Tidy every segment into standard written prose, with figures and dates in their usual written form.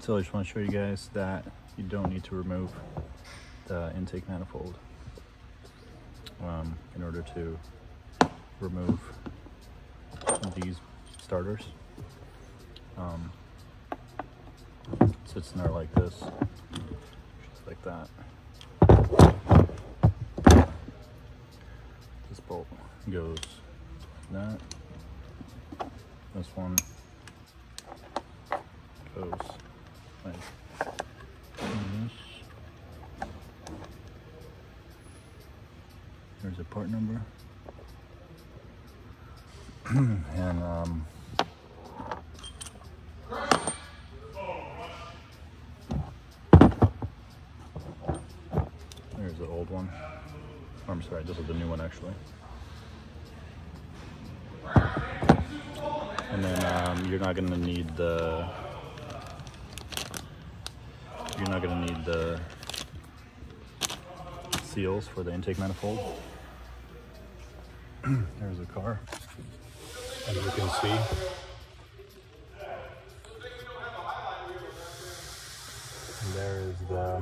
So I just want to show you guys that you don't need to remove the intake manifold in order to remove these starters. Sits in there like this, just like that. This bolt goes like that. This one goes like this. There's a part number. And there's the old one. Oh, I'm sorry, this is the new one actually. And then you're not gonna need the seals for the intake manifold. There's a car, as you can see. And there is the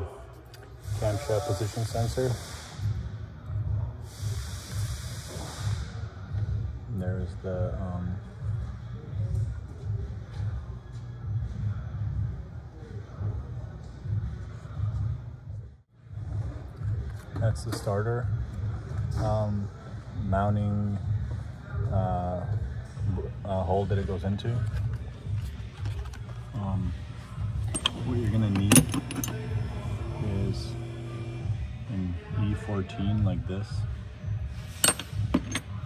camshaft position sensor. And there's the that's the starter mounting hole that it goes into. What you're gonna need is an E14 like this,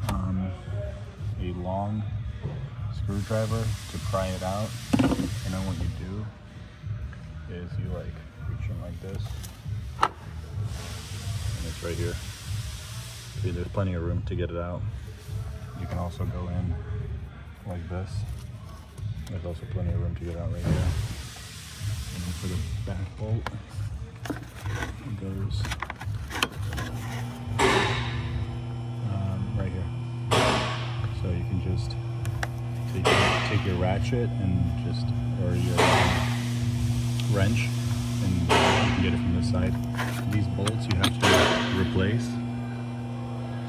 a long screwdriver to pry it out, and then what you do is you like reach in like this, and it's right here. See, there's plenty of room to get it out. You can also go in like this. There's also plenty of room to get out right here. And then for the back bolt, it goes right here. So you can just take your ratchet and or your wrench, and you can get it from this side. These bolts you have to replace.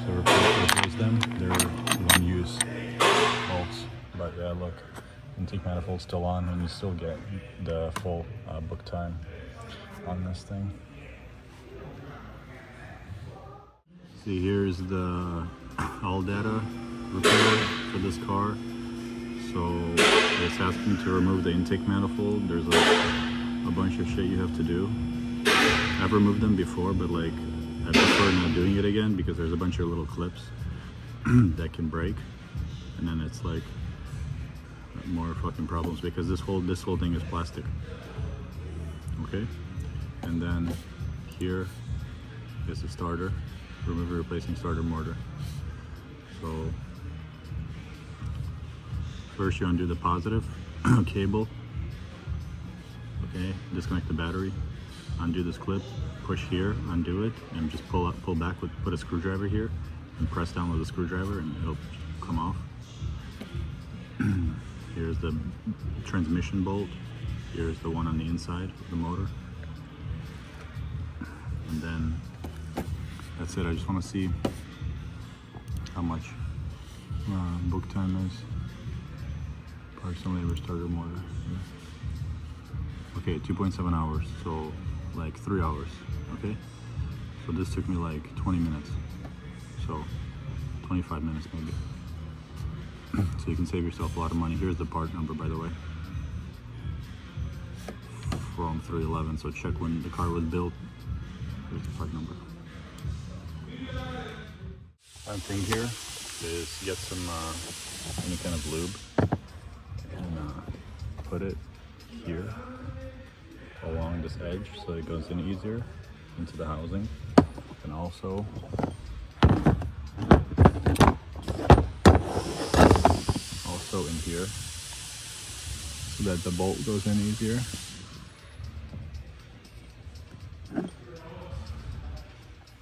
So replace them. They're one-use bolts. But yeah, look, intake manifold still on, and you still get the full book time on this thing. See, here's the all data repair for this car. So it's asking to remove the intake manifold. There's a bunch of shit you have to do. I've removed them before, but like I prefer not doing it again because there's a bunch of little clips that can break, and then it's like more fucking problems because this whole thing is plastic. Okay, and then here is the starter, removing replacing starter motor. So first you undo the positive cable. Okay, disconnect the battery, undo this clip, push here, undo it, and just pull back put a screwdriver here and press down with a screwdriver and it'll come off. Here's the transmission bolt. Here's the one on the inside of the motor. And then that's it. I just want to see how much book time is. Parts and labor starter motor. Okay, 2.7 hours, so like 3 hours. Okay, so this took me like 20 minutes, so 25 minutes maybe. So you can save yourself a lot of money. Here's the part number, by the way, from 311. So check when the car was built. Here's the part number. One thing here is get some any kind of lube and put it here along this edge so it goes in easier into the housing, and also in here so that the bolt goes in easier.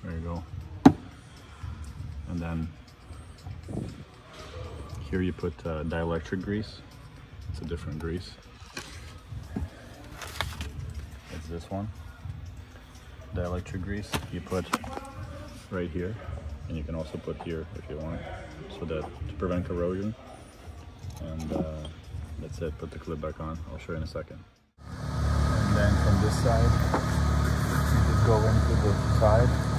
There you go. And then here you put dielectric grease. It's a different grease. this one. The electric grease you put right here, and you can also put here if you want, so that to prevent corrosion. And that's it. Put the clip back on. I'll show you in a second. And then from this side, you just go into the side